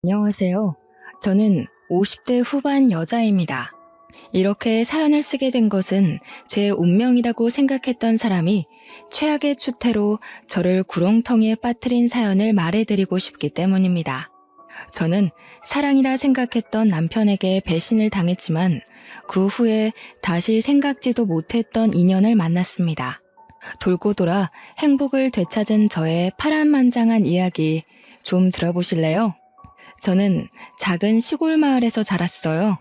안녕하세요. 저는 50대 후반 여자입니다. 이렇게 사연을 쓰게 된 것은 제 운명이라고 생각했던 사람이 최악의 추태로 저를 구렁텅이에 빠뜨린 사연을 말해드리고 싶기 때문입니다. 저는 사랑이라 생각했던 남편에게 배신을 당했지만 그 후에 다시 생각지도 못했던 인연을 만났습니다. 돌고 돌아 행복을 되찾은 저의 파란만장한 이야기 좀 들어보실래요? 저는 작은 시골 마을에서 자랐어요.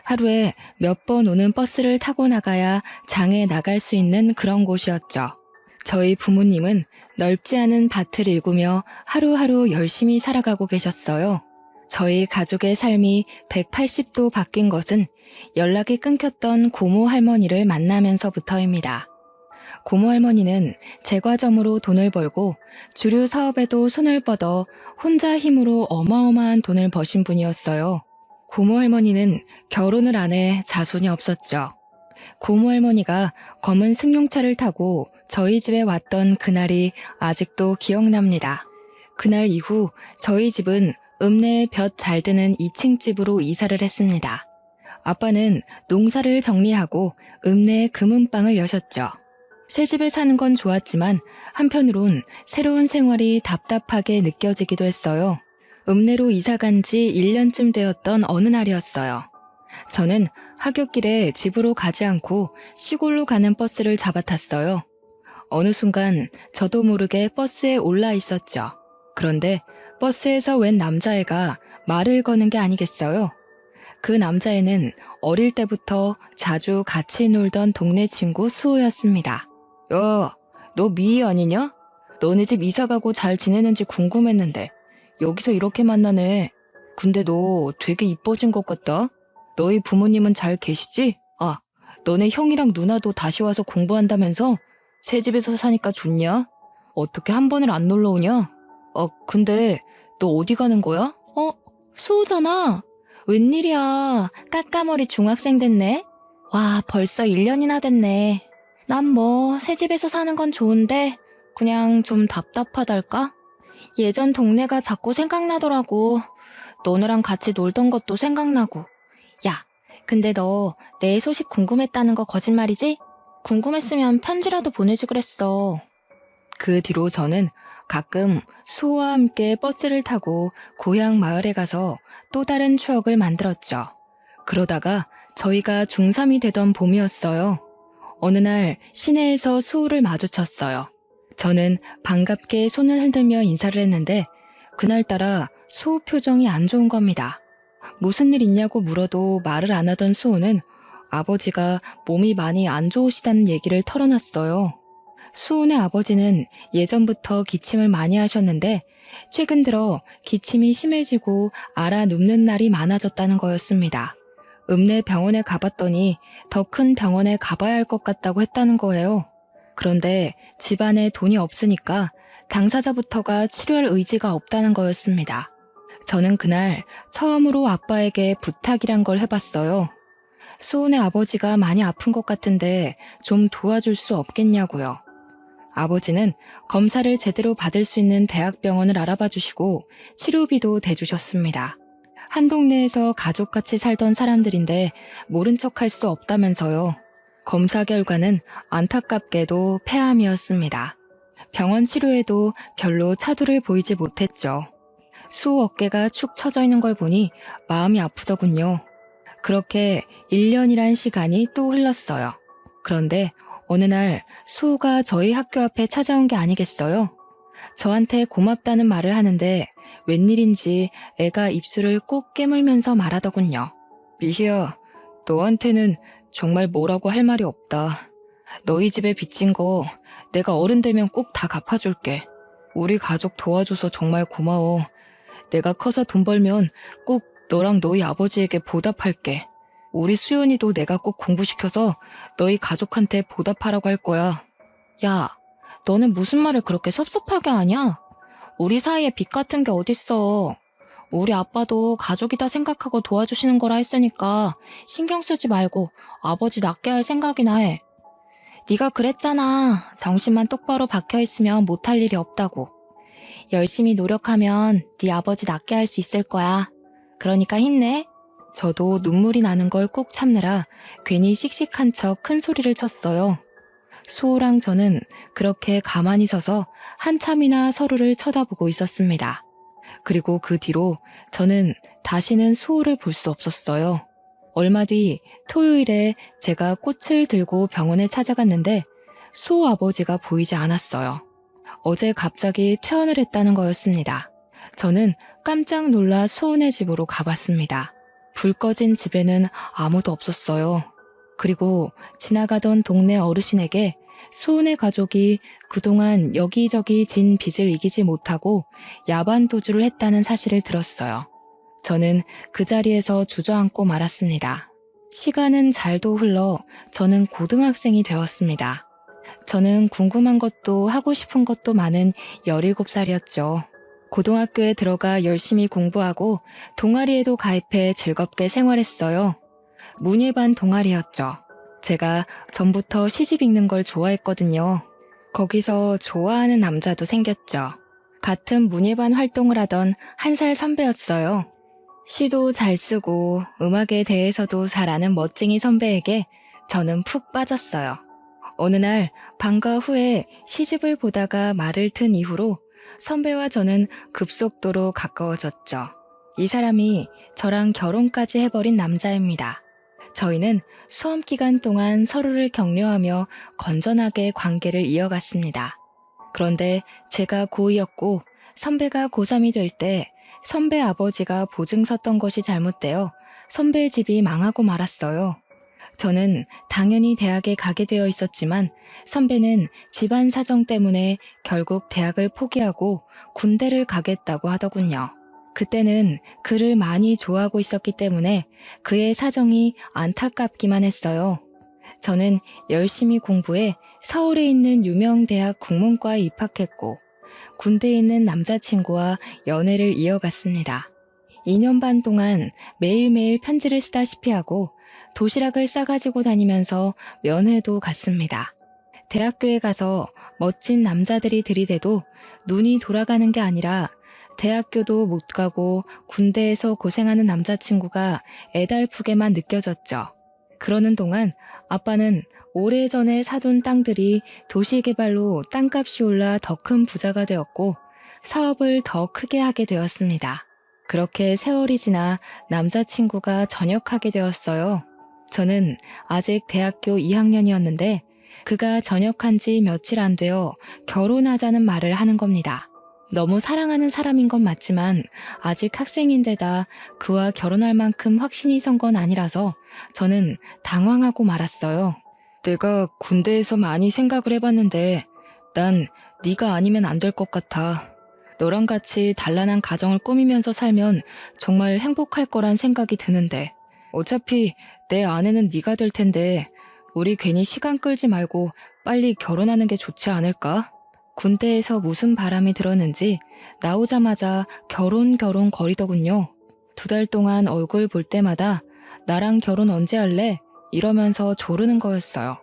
하루에 몇 번 오는 버스를 타고 나가야 장에 나갈 수 있는 그런 곳이었죠. 저희 부모님은 넓지 않은 밭을 일구며 하루하루 열심히 살아가고 계셨어요. 저희 가족의 삶이 180도 바뀐 것은 연락이 끊겼던 고모 할머니를 만나면서부터입니다. 고모 할머니는 제과점으로 돈을 벌고 주류 사업에도 손을 뻗어 혼자 힘으로 어마어마한 돈을 버신 분이었어요. 고모 할머니는 결혼을 안 해 자손이 없었죠. 고모 할머니가 검은 승용차를 타고 저희 집에 왔던 그날이 아직도 기억납니다. 그날 이후 저희 집은 읍내에 볕 잘 드는 2층 집으로 이사를 했습니다. 아빠는 농사를 정리하고 읍내에 금은방을 여셨죠. 새 집에 사는 건 좋았지만 한편으론 새로운 생활이 답답하게 느껴지기도 했어요. 읍내로 이사 간 지 1년쯤 되었던 어느 날이었어요. 저는 하굣길에 집으로 가지 않고 시골로 가는 버스를 잡아탔어요. 어느 순간 저도 모르게 버스에 올라 있었죠. 그런데 버스에서 웬 남자애가 말을 거는 게 아니겠어요? 그 남자애는 어릴 때부터 자주 같이 놀던 동네 친구 수호였습니다. 야, 너 미희 아니냐? 너네 집 이사 가고 잘 지내는지 궁금했는데 여기서 이렇게 만나네. 근데 너 되게 이뻐진 것 같다. 너희 부모님은 잘 계시지? 아, 너네 형이랑 누나도 다시 와서 공부한다면서? 새 집에서 사니까 좋냐? 어떻게 한 번을 안 놀러 오냐? 근데 너 어디 가는 거야? 수호잖아. 웬일이야. 까까머리 중학생 됐네. 와, 벌써 1년이나 됐네. 난 뭐 새 집에서 사는 건 좋은데 그냥 좀 답답하달까? 예전 동네가 자꾸 생각나더라고. 너네랑 같이 놀던 것도 생각나고. 야, 근데 너 내 소식 궁금했다는 거 거짓말이지? 궁금했으면 편지라도 보내지 그랬어. 그 뒤로 저는 가끔 수호와 함께 버스를 타고 고향 마을에 가서 또 다른 추억을 만들었죠. 그러다가 저희가 중3이 되던 봄이었어요. 어느 날 시내에서 수호를 마주쳤어요. 저는 반갑게 손을 흔들며 인사를 했는데 그날따라 수호 표정이 안 좋은 겁니다. 무슨 일 있냐고 물어도 말을 안 하던 수호는 아버지가 몸이 많이 안 좋으시다는 얘기를 털어놨어요. 수호네 아버지는 예전부터 기침을 많이 하셨는데 최근 들어 기침이 심해지고 알아 눕는 날이 많아졌다는 거였습니다. 읍내 병원에 가봤더니 더 큰 병원에 가봐야 할 것 같다고 했다는 거예요. 그런데 집안에 돈이 없으니까 당사자부터가 치료할 의지가 없다는 거였습니다. 저는 그날 처음으로 아빠에게 부탁이란 걸 해봤어요. 수호네 아버지가 많이 아픈 것 같은데 좀 도와줄 수 없겠냐고요. 아버지는 검사를 제대로 받을 수 있는 대학병원을 알아봐 주시고 치료비도 대주셨습니다. 한 동네에서 가족같이 살던 사람들인데 모른 척할 수 없다면서요. 검사 결과는 안타깝게도 폐암이었습니다. 병원 치료에도 별로 차도를 보이지 못했죠. 수호 어깨가 축 처져 있는 걸 보니 마음이 아프더군요. 그렇게 1년이란 시간이 또 흘렀어요. 그런데 어느 날 수호가 저희 학교 앞에 찾아온 게 아니겠어요? 저한테 고맙다는 말을 하는데 웬일인지 애가 입술을 꼭 깨물면서 말하더군요. 미희야, 너한테는 정말 뭐라고 할 말이 없다. 너희 집에 빚진 거 내가 어른 되면 꼭 다 갚아줄게. 우리 가족 도와줘서 정말 고마워. 내가 커서 돈 벌면 꼭 너랑 너희 아버지에게 보답할게. 우리 수연이도 내가 꼭 공부시켜서 너희 가족한테 보답하라고 할 거야. 야, 너는 무슨 말을 그렇게 섭섭하게 하냐? 우리 사이에 빚 같은 게 어딨어. 우리 아빠도 가족이다 생각하고 도와주시는 거라 했으니까 신경 쓰지 말고 아버지 낫게 할 생각이나 해. 네가 그랬잖아. 정신만 똑바로 박혀있으면 못할 일이 없다고. 열심히 노력하면 네 아버지 낫게 할 수 있을 거야. 그러니까 힘내. 저도 눈물이 나는 걸 꼭 참느라 괜히 씩씩한 척 큰 소리를 쳤어요. 수호랑 저는 그렇게 가만히 서서 한참이나 서로를 쳐다보고 있었습니다. 그리고 그 뒤로 저는 다시는 수호를 볼 수 없었어요. 얼마 뒤 토요일에 제가 꽃을 들고 병원에 찾아갔는데 수호 아버지가 보이지 않았어요. 어제 갑자기 퇴원을 했다는 거였습니다. 저는 깜짝 놀라 수호네 집으로 가봤습니다. 불 꺼진 집에는 아무도 없었어요. 그리고 지나가던 동네 어르신에게 수호네 가족이 그동안 여기저기 진 빚을 이기지 못하고 야반도주를 했다는 사실을 들었어요. 저는 그 자리에서 주저앉고 말았습니다. 시간은 잘도 흘러 저는 고등학생이 되었습니다. 저는 궁금한 것도 하고 싶은 것도 많은 17살이었죠. 고등학교에 들어가 열심히 공부하고 동아리에도 가입해 즐겁게 생활했어요. 문예반 동아리였죠. 제가 전부터 시집 읽는 걸 좋아했거든요. 거기서 좋아하는 남자도 생겼죠. 같은 문예반 활동을 하던 1살 선배였어요. 시도 잘 쓰고 음악에 대해서도 잘 아는 멋쟁이 선배에게 저는 푹 빠졌어요. 어느 날 방과 후에 시집을 보다가 말을 튼 이후로 선배와 저는 급속도로 가까워졌죠. 이 사람이 저랑 결혼까지 해버린 남자입니다. 저희는 수험 기간 동안 서로를 격려하며 건전하게 관계를 이어갔습니다. 그런데 제가 고2였고 선배가 고3이 될 때 선배 아버지가 보증 섰던 것이 잘못되어 선배의 집이 망하고 말았어요. 저는 당연히 대학에 가게 되어 있었지만 선배는 집안 사정 때문에 결국 대학을 포기하고 군대를 가겠다고 하더군요. 그때는 그를 많이 좋아하고 있었기 때문에 그의 사정이 안타깝기만 했어요. 저는 열심히 공부해 서울에 있는 유명 대학 국문과에 입학했고 군대에 있는 남자친구와 연애를 이어갔습니다. 2년 반 동안 매일매일 편지를 쓰다시피 하고 도시락을 싸가지고 다니면서 면회도 갔습니다. 대학교에 가서 멋진 남자들이 들이대도 눈이 돌아가는 게 아니라 대학교도 못 가고 군대에서 고생하는 남자친구가 애달프게만 느껴졌죠. 그러는 동안 아빠는 오래전에 사둔 땅들이 도시개발로 땅값이 올라 더 큰 부자가 되었고 사업을 더 크게 하게 되었습니다. 그렇게 세월이 지나 남자친구가 전역하게 되었어요. 저는 아직 대학교 2학년이었는데 그가 전역한 지 며칠 안 되어 결혼하자는 말을 하는 겁니다. 너무 사랑하는 사람인 건 맞지만 아직 학생인데다 그와 결혼할 만큼 확신이 선 건 아니라서 저는 당황하고 말았어요. 내가 군대에서 많이 생각을 해봤는데 난 네가 아니면 안 될 것 같아. 너랑 같이 단란한 가정을 꾸미면서 살면 정말 행복할 거란 생각이 드는데 어차피 내 아내는 네가 될 텐데 우리 괜히 시간 끌지 말고 빨리 결혼하는 게 좋지 않을까? 군대에서 무슨 바람이 들었는지 나오자마자 결혼 거리더군요. 2달 동안 얼굴 볼 때마다 나랑 결혼 언제 할래? 이러면서 조르는 거였어요.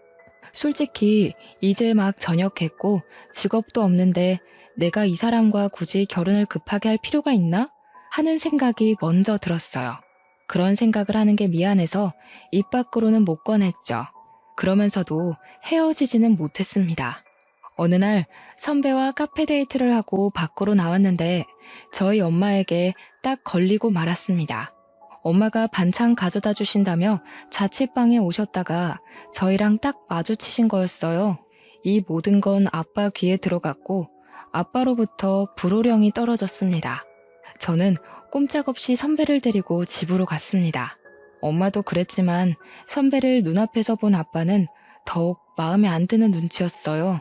솔직히 이제 막 전역했고 직업도 없는데 내가 이 사람과 굳이 결혼을 급하게 할 필요가 있나? 하는 생각이 먼저 들었어요. 그런 생각을 하는 게 미안해서 입 밖으로는 못 꺼냈죠. 그러면서도 헤어지지는 못했습니다. 어느 날 선배와 카페 데이트를 하고 밖으로 나왔는데 저희 엄마에게 딱 걸리고 말았습니다. 엄마가 반찬 가져다 주신다며 자취방에 오셨다가 저희랑 딱 마주치신 거였어요. 이 모든 건 아빠 귀에 들어갔고 아빠로부터 불호령이 떨어졌습니다. 저는 꼼짝없이 선배를 데리고 집으로 갔습니다. 엄마도 그랬지만 선배를 눈앞에서 본 아빠는 더욱 마음에 안 드는 눈치였어요.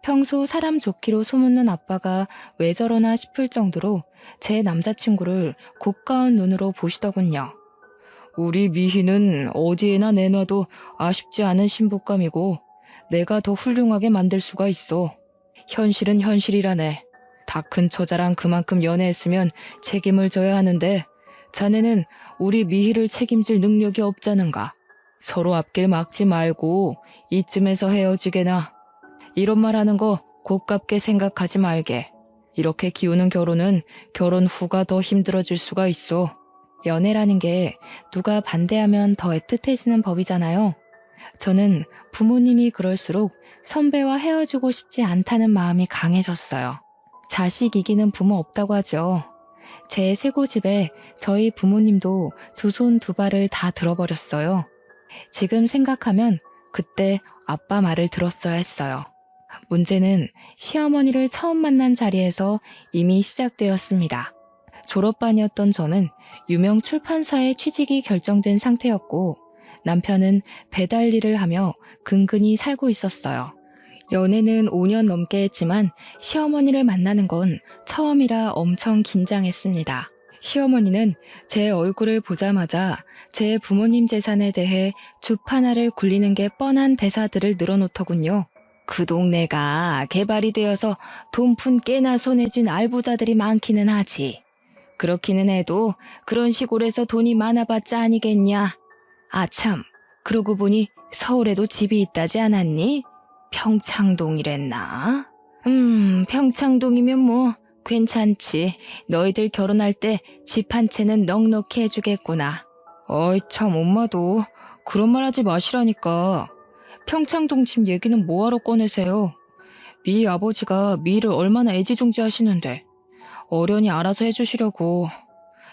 평소 사람 좋기로 소문난 아빠가 왜 저러나 싶을 정도로 제 남자친구를 고가운 눈으로 보시더군요. 우리 미희는 어디에나 내놔도 아쉽지 않은 신부감이고 내가 더 훌륭하게 만들 수가 있어. 현실은 현실이라네. 다 큰 처자랑 그만큼 연애했으면 책임을 져야 하는데 자네는 우리 미희를 책임질 능력이 없자는가. 서로 앞길 막지 말고 이쯤에서 헤어지게나. 이런 말 하는 거 고깝게 생각하지 말게. 이렇게 기우는 결혼은 결혼 후가 더 힘들어질 수가 있어. 연애라는 게 누가 반대하면 더 애틋해지는 법이잖아요. 저는 부모님이 그럴수록 선배와 헤어지고 싶지 않다는 마음이 강해졌어요. 자식 이기는 부모 없다고 하죠. 제 쇄고집에 저희 부모님도 두 손 두 발을 다 들어버렸어요. 지금 생각하면 그때 아빠 말을 들었어야 했어요. 문제는 시어머니를 처음 만난 자리에서 이미 시작되었습니다. 졸업반이었던 저는 유명 출판사에 취직이 결정된 상태였고 남편은 배달 일을 하며 근근히 살고 있었어요. 연애는 5년 넘게 했지만 시어머니를 만나는 건 처음이라 엄청 긴장했습니다. 시어머니는 제 얼굴을 보자마자 제 부모님 재산에 대해 주파나를 굴리는 게 뻔한 대사들을 늘어놓더군요. 그 동네가 개발이 되어서 돈푼 깨나 손에 쥔 알부자들이 많기는 하지. 그렇기는 해도 그런 시골에서 돈이 많아봤자 아니겠냐. 아참, 그러고 보니 서울에도 집이 있다지 않았니? 평창동이랬나? 평창동이면 뭐 괜찮지. 너희들 결혼할 때 집 한 채는 넉넉히 해주겠구나. 어이 참 엄마도 그런 말 하지 마시라니까. 평창동 집 얘기는 뭐하러 꺼내세요? 미 아버지가 미를 얼마나 애지중지하시는데 어련히 알아서 해주시려고.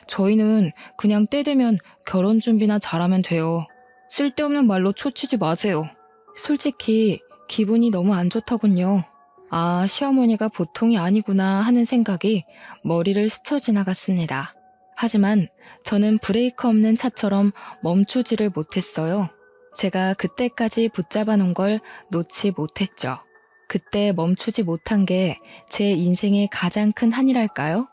저희는 그냥 때 되면 결혼 준비나 잘하면 돼요. 쓸데없는 말로 초치지 마세요. 솔직히 기분이 너무 안 좋더군요. 아, 시어머니가 보통이 아니구나 하는 생각이 머리를 스쳐 지나갔습니다. 하지만 저는 브레이크 없는 차처럼 멈추지를 못했어요. 제가 그때까지 붙잡아 놓은 걸 놓지 못했죠. 그때 멈추지 못한 게 제 인생의 가장 큰 한이랄까요?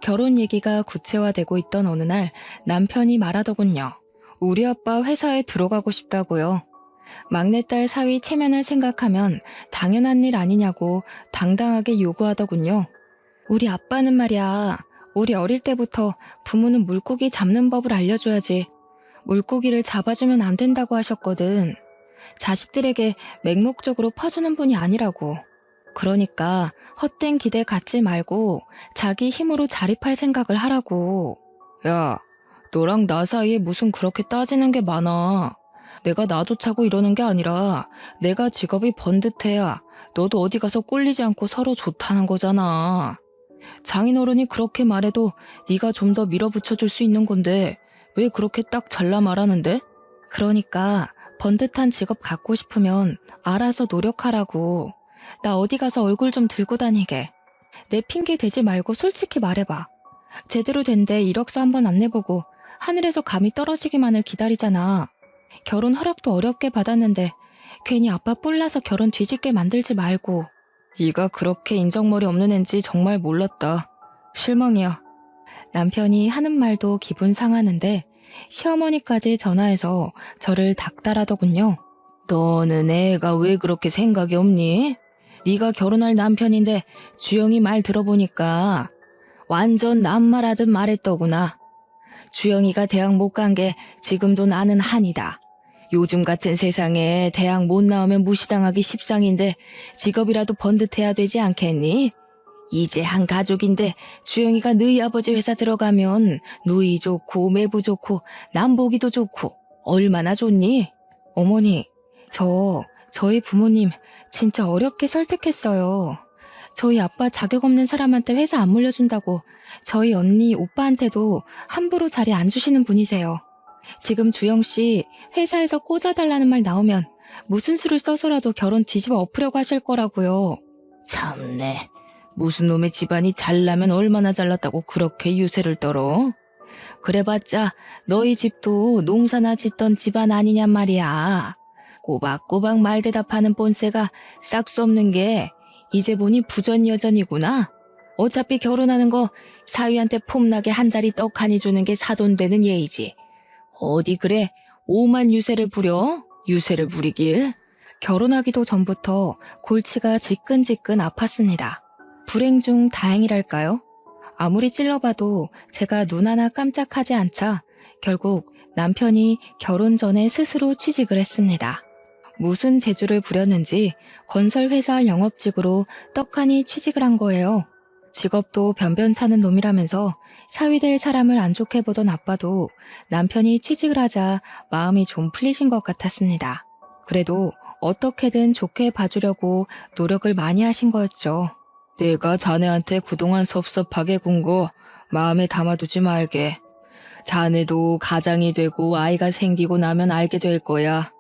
결혼 얘기가 구체화되고 있던 어느 날 남편이 말하더군요. 우리 아빠 회사에 들어가고 싶다고요. 막내딸 사위 체면을 생각하면 당연한 일 아니냐고 당당하게 요구하더군요. 우리 아빠는 말이야, 우리 어릴 때부터 부모는 물고기 잡는 법을 알려줘야지 물고기를 잡아주면 안 된다고 하셨거든. 자식들에게 맹목적으로 퍼주는 분이 아니라고. 그러니까 헛된 기대 갖지 말고 자기 힘으로 자립할 생각을 하라고. 야, 너랑 나 사이에 무슨 그렇게 따지는 게 많아. 내가 나조차고 이러는 게 아니라 내가 직업이 번듯해야 너도 어디 가서 꿀리지 않고 서로 좋다는 거잖아. 장인어른이 그렇게 말해도 네가 좀 더 밀어붙여줄 수 있는 건데 왜 그렇게 딱 잘라 말하는데? 그러니까 번듯한 직업 갖고 싶으면 알아서 노력하라고. 나 어디 가서 얼굴 좀 들고 다니게. 내 핑계 대지 말고 솔직히 말해봐. 제대로 된데 이력서 한번 안 내보고 하늘에서 감이 떨어지기만을 기다리잖아. 결혼 허락도 어렵게 받았는데 괜히 아빠 뿔나서 결혼 뒤집게 만들지 말고. 네가 그렇게 인정머리 없는 앤지 정말 몰랐다. 실망이야. 남편이 하는 말도 기분 상하는데 시어머니까지 전화해서 저를 닥달하더군요. 너는 애가 왜 그렇게 생각이 없니? 네가 결혼할 남편인데 주영이 말 들어보니까 완전 남말하듯 말했더구나. 주영이가 대학 못 간 게 지금도 나는 한이다. 요즘 같은 세상에 대학 못 나오면 무시당하기 십상인데 직업이라도 번듯해야 되지 않겠니? 이제 한 가족인데 주영이가 너희 아버지 회사 들어가면 누이 좋고 매부 좋고 남보기도 좋고 얼마나 좋니? 어머니, 저희 부모님 진짜 어렵게 설득했어요. 저희 아빠 자격 없는 사람한테 회사 안 물려준다고 저희 언니, 오빠한테도 함부로 자리 안 주시는 분이세요. 지금 주영씨 회사에서 꽂아달라는 말 나오면 무슨 수를 써서라도 결혼 뒤집어 엎으려고 하실 거라고요. 참네. 무슨 놈의 집안이 잘나면 얼마나 잘났다고 그렇게 유세를 떨어? 그래봤자 너희 집도 농사나 짓던 집안 아니냔 말이야. 꼬박꼬박 말대답하는 본세가 싹 수 없는 게 이제 보니 부전여전이구나. 어차피 결혼하는 거 사위한테 폼나게 한 자리 떡하니 주는 게 사돈되는 예의지. 어디 그래 오만 유세를 부려? 유세를 부리길. 결혼하기도 전부터 골치가 지끈지끈 아팠습니다. 불행 중 다행이랄까요? 아무리 찔러봐도 제가 눈 하나 깜짝하지 않자 결국 남편이 결혼 전에 스스로 취직을 했습니다. 무슨 재주를 부렸는지 건설회사 영업직으로 떡하니 취직을 한 거예요. 직업도 변변찮은 놈이라면서 사위될 사람을 안 좋게 보던 아빠도 남편이 취직을 하자 마음이 좀 풀리신 것 같았습니다. 그래도 어떻게든 좋게 봐주려고 노력을 많이 하신 거였죠. 내가 자네한테 그동안 섭섭하게 군 거 마음에 담아두지 말게. 자네도 가장이 되고 아이가 생기고 나면 알게 될 거야.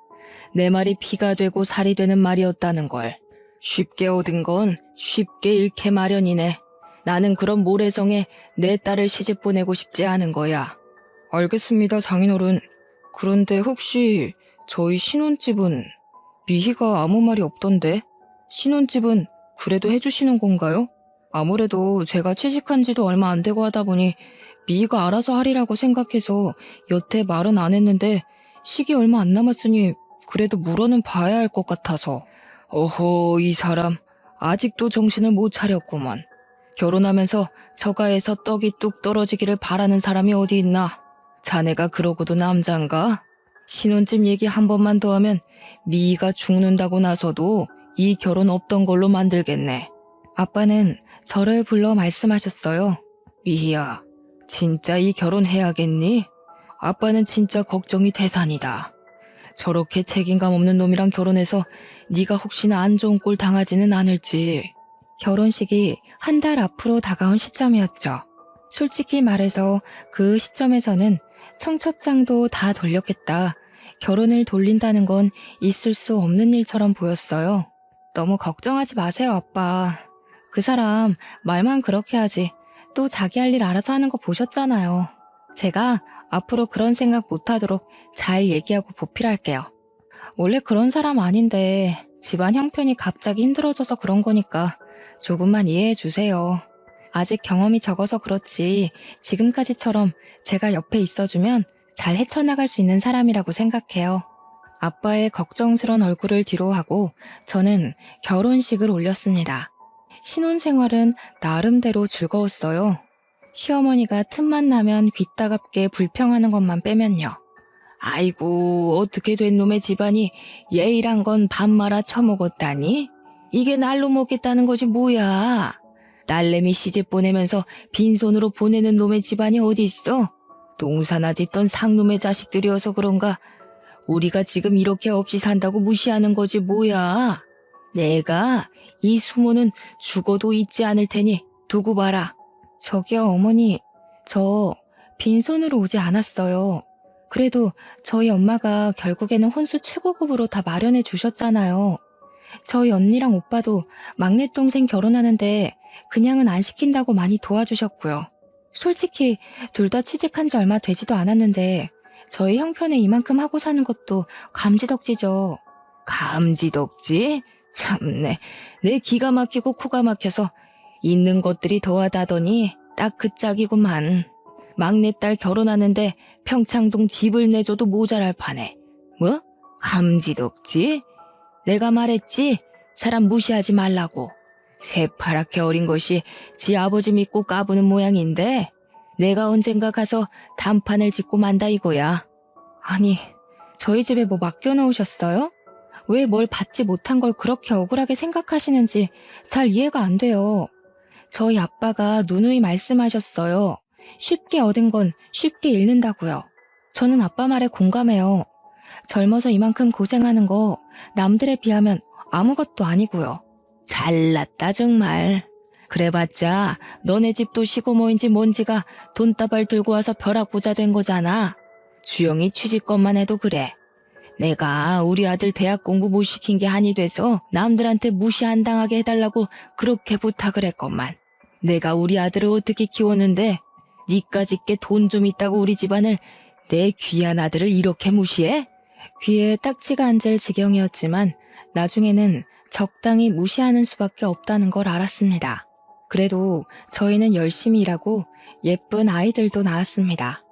내 말이 피가 되고 살이 되는 말이었다는 걸. 쉽게 얻은 건 쉽게 잃게 마련이네. 나는 그런 모래성에 내 딸을 시집 보내고 싶지 않은 거야. 알겠습니다, 장인어른. 그런데 혹시 저희 신혼집은 미희가 아무 말이 없던데? 신혼집은 그래도 해주시는 건가요? 아무래도 제가 취직한 지도 얼마 안 되고 하다 보니 미희가 알아서 하리라고 생각해서 여태 말은 안 했는데 시기 얼마 안 남았으니 그래도 물어는 봐야 할 것 같아서. 어허, 이 사람 아직도 정신을 못 차렸구먼. 결혼하면서 처가에서 떡이 뚝 떨어지기를 바라는 사람이 어디 있나? 자네가 그러고도 남잔가? 신혼집 얘기 한 번만 더 하면 미희가 죽는다고 나서도 이 결혼 없던 걸로 만들겠네. 아빠는 저를 불러 말씀하셨어요. 미희야, 진짜 이 결혼 해야겠니? 아빠는 진짜 걱정이 태산이다. 저렇게 책임감 없는 놈이랑 결혼해서 네가 혹시나 안 좋은 꼴 당하지는 않을지. 결혼식이 한 달 앞으로 다가온 시점이었죠. 솔직히 말해서 그 시점에서는 청첩장도 다 돌렸겠다. 결혼을 돌린다는 건 있을 수 없는 일처럼 보였어요. 너무 걱정하지 마세요, 아빠. 그 사람 말만 그렇게 하지. 또 자기 할 일 알아서 하는 거 보셨잖아요. 제가 앞으로 그런 생각 못하도록 잘 얘기하고 보필할게요. 원래 그런 사람 아닌데 집안 형편이 갑자기 힘들어져서 그런 거니까 조금만 이해해 주세요. 아직 경험이 적어서 그렇지 지금까지처럼 제가 옆에 있어주면 잘 헤쳐나갈 수 있는 사람이라고 생각해요. 아빠의 걱정스런 얼굴을 뒤로하고 저는 결혼식을 올렸습니다. 신혼생활은 나름대로 즐거웠어요. 시어머니가 틈만 나면 귀따갑게 불평하는 것만 빼면요. 아이고, 어떻게 된 놈의 집안이 예의란 건 밥 말아 처먹었다니? 이게 날로 먹겠다는 거지 뭐야. 딸내미 시집 보내면서 빈손으로 보내는 놈의 집안이 어디 있어? 농사나 짓던 상놈의 자식들이어서 그런가 우리가 지금 이렇게 없이 산다고 무시하는 거지 뭐야. 내가 이 수모는 죽어도 잊지 않을 테니 두고 봐라. 저기요, 어머니. 저 빈손으로 오지 않았어요. 그래도 저희 엄마가 결국에는 혼수 최고급으로 다 마련해 주셨잖아요. 저희 언니랑 오빠도 막내 동생 결혼하는데 그냥은 안 시킨다고 많이 도와주셨고요. 솔직히 둘 다 취직한 지 얼마 되지도 않았는데 저희 형편에 이만큼 하고 사는 것도 감지덕지죠. 감지덕지? 참네. 내 기가 막히고 코가 막혀서 있는 것들이 더하다더니 딱 그 짝이구만. 막내딸 결혼하는데 평창동 집을 내줘도 모자랄 판에. 뭐? 감지덕지? 내가 말했지? 사람 무시하지 말라고. 새파랗게 어린 것이 지 아버지 믿고 까부는 모양인데 내가 언젠가 가서 단판을 짓고 만다 이거야. 아니, 저희 집에 뭐 맡겨놓으셨어요? 왜 뭘 받지 못한 걸 그렇게 억울하게 생각하시는지 잘 이해가 안 돼요. 저희 아빠가 누누이 말씀하셨어요. 쉽게 얻은 건 쉽게 잃는다고요. 저는 아빠 말에 공감해요. 젊어서 이만큼 고생하는 거 남들에 비하면 아무것도 아니고요. 잘났다 정말. 그래봤자 너네 집도 시고모인지 뭔지가 돈다발 들고 와서 벼락부자 된 거잖아. 주영이 취직것만 해도 그래. 내가 우리 아들 대학 공부 못 시킨 게 한이 돼서 남들한테 무시 안 당하게 해달라고 그렇게 부탁을 했건만. 내가 우리 아들을 어떻게 키웠는데 니까짓게 돈 좀 있다고 우리 집안을 내 귀한 아들을 이렇게 무시해? 귀에 딱지가 앉을 지경이었지만 나중에는 적당히 무시하는 수밖에 없다는 걸 알았습니다. 그래도 저희는 열심히 일하고 예쁜 아이들도 낳았습니다.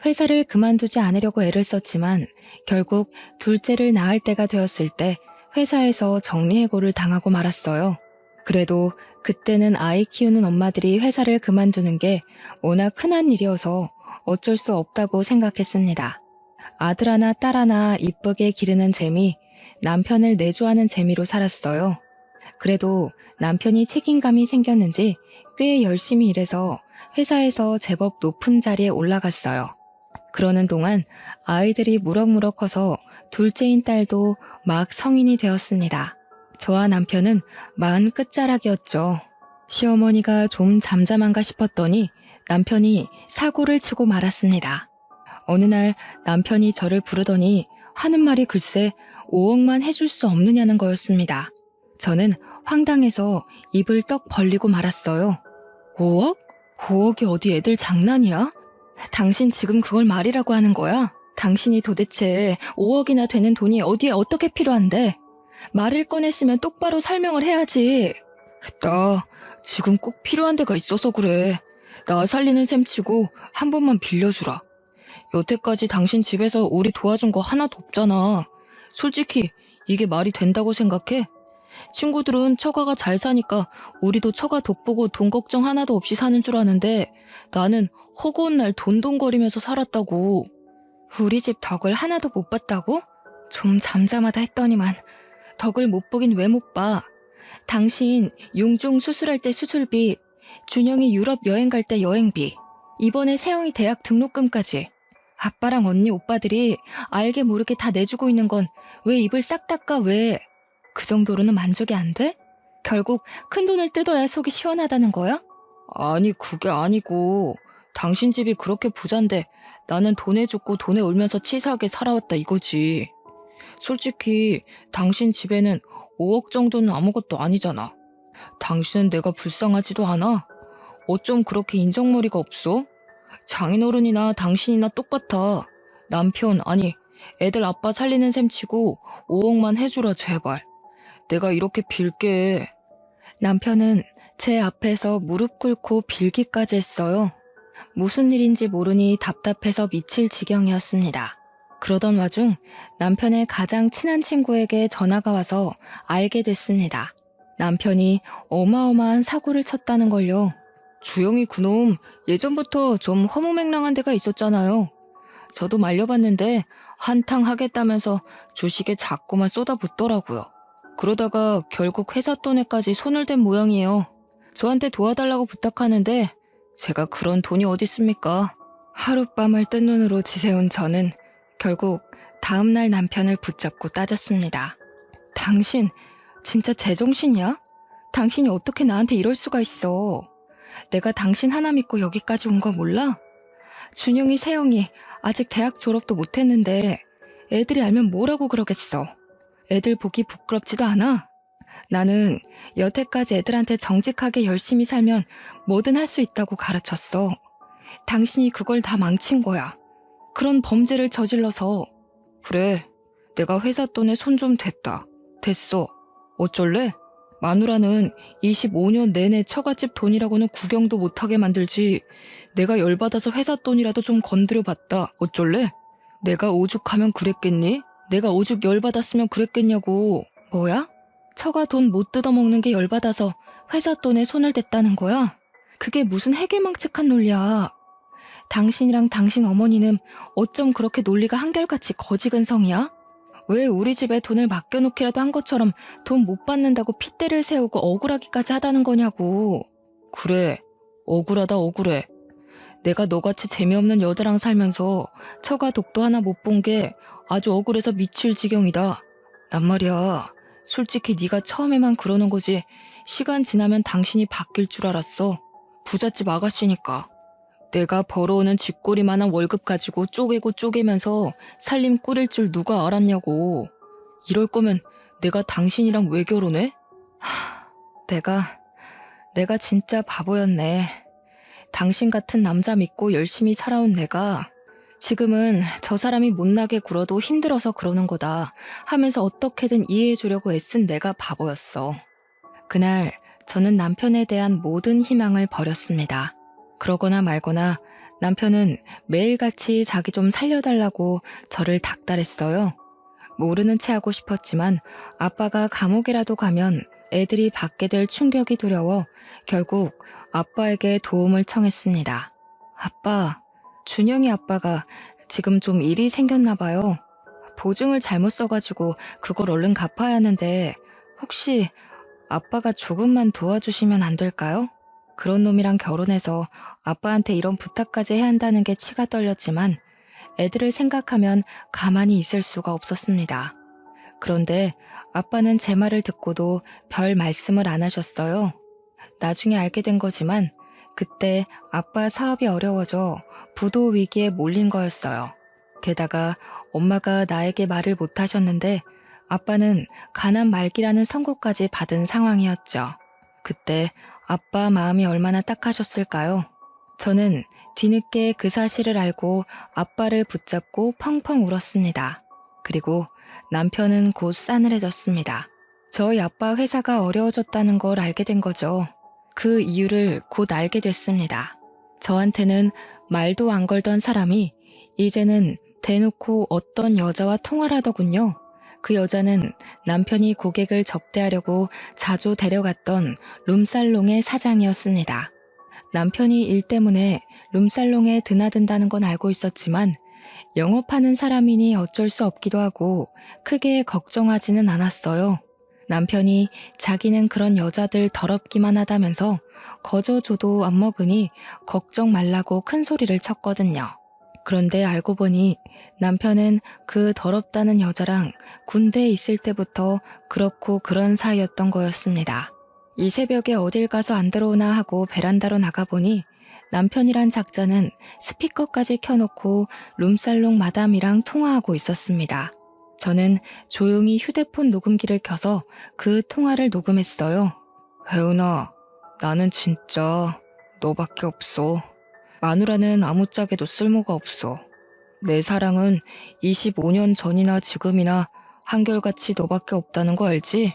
회사를 그만두지 않으려고 애를 썼지만 결국 둘째를 낳을 때가 되었을 때 회사에서 정리해고를 당하고 말았어요. 그래도 그때는 아이 키우는 엄마들이 회사를 그만두는 게 워낙 흔한 일이어서 어쩔 수 없다고 생각했습니다. 아들 하나 딸 하나 이쁘게 기르는 재미, 남편을 내조하는 재미로 살았어요. 그래도 남편이 책임감이 생겼는지 꽤 열심히 일해서 회사에서 제법 높은 자리에 올라갔어요. 그러는 동안 아이들이 무럭무럭 커서 둘째인 딸도 막 성인이 되었습니다. 저와 남편은 40 끝자락이었죠. 시어머니가 좀 잠잠한가 싶었더니 남편이 사고를 치고 말았습니다. 어느 날 남편이 저를 부르더니 하는 말이 글쎄 5억만 해줄 수 없느냐는 거였습니다. 저는 황당해서 입을 떡 벌리고 말았어요. 5억? 5억이 어디 애들 장난이야? 당신 지금 그걸 말이라고 하는 거야? 당신이 도대체 5억이나 되는 돈이 어디에 어떻게 필요한데? 말을 꺼냈으면 똑바로 설명을 해야지. 나 지금 꼭 필요한 데가 있어서 그래. 나 살리는 셈 치고 한 번만 빌려주라. 여태까지 당신 집에서 우리 도와준 거 하나도 없잖아. 솔직히 이게 말이 된다고 생각해? 친구들은 처가가 잘 사니까 우리도 처가 덕보고 돈 걱정 하나도 없이 사는 줄 아는데 나는 허구한 날 돈돈거리면서 살았다고. 우리 집 덕을 하나도 못 봤다고? 좀 잠잠하다 했더니만 덕을 못 보긴 왜 못 봐. 당신 용종 수술할 때 수술비, 준영이 유럽 여행 갈 때 여행비, 이번에 세영이 대학 등록금까지 아빠랑 언니 오빠들이 알게 모르게 다 내주고 있는 건 왜 입을 싹 닦아 왜? 그 정도로는 만족이 안 돼? 결국 큰돈을 뜯어야 속이 시원하다는 거야? 아니 그게 아니고 당신 집이 그렇게 부잔데 나는 돈에 죽고 돈에 울면서 치사하게 살아왔다 이거지. 솔직히 당신 집에는 5억 정도는 아무것도 아니잖아. 당신은 내가 불쌍하지도 않아? 어쩜 그렇게 인정머리가 없어? 장인어른이나 당신이나 똑같아. 남편 아니 애들 아빠 살리는 셈 치고 5억만 해주라 제발. 내가 이렇게 빌게. 남편은 제 앞에서 무릎 꿇고 빌기까지 했어요. 무슨 일인지 모르니 답답해서 미칠 지경이었습니다. 그러던 와중 남편의 가장 친한 친구에게 전화가 와서 알게 됐습니다. 남편이 어마어마한 사고를 쳤다는 걸요. 주영이 그놈 예전부터 좀 허무맹랑한 데가 있었잖아요. 저도 말려봤는데 한탕 하겠다면서 주식에 자꾸만 쏟아붓더라고요. 그러다가 결국 회사 돈에까지 손을 댄 모양이에요. 저한테 도와달라고 부탁하는데 제가 그런 돈이 어디 있습니까? 하룻밤을 뜬 눈으로 지새운 저는 결국 다음날 남편을 붙잡고 따졌습니다. 당신 진짜 제정신이야? 당신이 어떻게 나한테 이럴 수가 있어? 내가 당신 하나 믿고 여기까지 온 거 몰라? 준영이, 세영이 아직 대학 졸업도 못했는데 애들이 알면 뭐라고 그러겠어. 애들 보기 부끄럽지도 않아? 나는 여태까지 애들한테 정직하게 열심히 살면 뭐든 할 수 있다고 가르쳤어. 당신이 그걸 다 망친 거야. 그런 범죄를 저질러서. 그래, 내가 회사 돈에 손 좀 댔다. 됐어. 어쩔래? 마누라는 25년 내내 처갓집 돈이라고는 구경도 못하게 만들지. 내가 열받아서 회사 돈이라도 좀 건드려봤다. 어쩔래? 내가 오죽하면 그랬겠니? 내가 오죽 열받았으면 그랬겠냐고. 뭐야? 처가 돈 못 뜯어먹는 게 열받아서 회사 돈에 손을 댔다는 거야? 그게 무슨 해괴망측한 논리야. 당신이랑 당신 어머니는 어쩜 그렇게 논리가 한결같이 거지근성이야? 왜 우리 집에 돈을 맡겨놓기라도 한 것처럼 돈 못 받는다고 핏대를 세우고 억울하기까지 하다는 거냐고. 그래, 억울하다 억울해. 내가 너같이 재미없는 여자랑 살면서 처가 독도 하나 못 본 게 아주 억울해서 미칠 지경이다. 난 말이야, 솔직히 네가 처음에만 그러는 거지 시간 지나면 당신이 바뀔 줄 알았어. 부잣집 아가씨니까. 내가 벌어오는 쥐꼬리만한 월급 가지고 쪼개고 쪼개면서 살림 꾸릴 줄 누가 알았냐고. 이럴 거면 내가 당신이랑 왜 결혼해? 내가 진짜 바보였네. 당신 같은 남자 믿고 열심히 살아온 내가 지금은 저 사람이 못나게 굴어도 힘들어서 그러는 거다 하면서 어떻게든 이해해 주려고 애쓴 내가 바보였어. 그날 저는 남편에 대한 모든 희망을 버렸습니다. 그러거나 말거나 남편은 매일같이 자기 좀 살려달라고 저를 닥달했어요. 모르는 체 하고 싶었지만 아빠가 감옥이라도 가면 애들이 받게 될 충격이 두려워 결국 아빠에게 도움을 청했습니다. 아빠, 준영이 아빠가 지금 좀 일이 생겼나 봐요. 보증을 잘못 써가지고 그걸 얼른 갚아야 하는데 혹시 아빠가 조금만 도와주시면 안 될까요? 그런 놈이랑 결혼해서 아빠한테 이런 부탁까지 해야 한다는 게 치가 떨렸지만 애들을 생각하면 가만히 있을 수가 없었습니다. 그런데 아빠는 제 말을 듣고도 별 말씀을 안 하셨어요. 나중에 알게 된 거지만 그때 아빠 사업이 어려워져 부도 위기에 몰린 거였어요. 게다가 엄마가 나에게 말을 못 하셨는데 아빠는 가난 말기라는 선고까지 받은 상황이었죠. 그때 아빠 마음이 얼마나 딱하셨을까요? 저는 뒤늦게 그 사실을 알고 아빠를 붙잡고 펑펑 울었습니다. 그리고 남편은 곧 싸늘해졌습니다. 저희 아빠 회사가 어려워졌다는 걸 알게 된 거죠. 그 이유를 곧 알게 됐습니다. 저한테는 말도 안 걸던 사람이 이제는 대놓고 어떤 여자와 통화를 하더군요. 그 여자는 남편이 고객을 접대하려고 자주 데려갔던 룸살롱의 사장이었습니다. 남편이 일 때문에 룸살롱에 드나든다는 건 알고 있었지만 영업하는 사람이니 어쩔 수 없기도 하고 크게 걱정하지는 않았어요. 남편이 자기는 그런 여자들 더럽기만 하다면서 거저 줘도 안 먹으니 걱정 말라고 큰 소리를 쳤거든요. 그런데 알고 보니 남편은 그 더럽다는 여자랑 군대에 있을 때부터 그렇고 그런 사이였던 거였습니다. 이 새벽에 어딜 가서 안 들어오나 하고 베란다로 나가보니 남편이란 작자는 스피커까지 켜놓고 룸살롱 마담이랑 통화하고 있었습니다. 저는 조용히 휴대폰 녹음기를 켜서 그 통화를 녹음했어요. 혜은아, 나는 진짜 너밖에 없어. 마누라는 아무짝에도 쓸모가 없어. 내 사랑은 25년 전이나 지금이나 한결같이 너밖에 없다는 거 알지?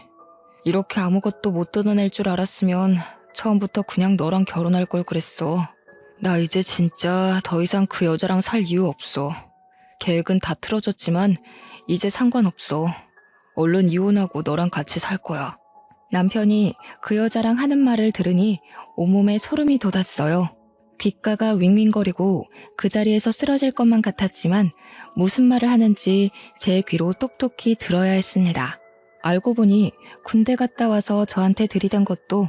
이렇게 아무것도 못 뜯어낼 줄 알았으면 처음부터 그냥 너랑 결혼할 걸 그랬어. 나 이제 진짜 더 이상 그 여자랑 살 이유 없어. 계획은 다 틀어졌지만 이제 상관없어. 얼른 이혼하고 너랑 같이 살 거야. 남편이 그 여자랑 하는 말을 들으니 온몸에 소름이 돋았어요. 귓가가 윙윙거리고 그 자리에서 쓰러질 것만 같았지만 무슨 말을 하는지 제 귀로 똑똑히 들어야 했습니다. 알고 보니 군대 갔다 와서 저한테 들이댄 것도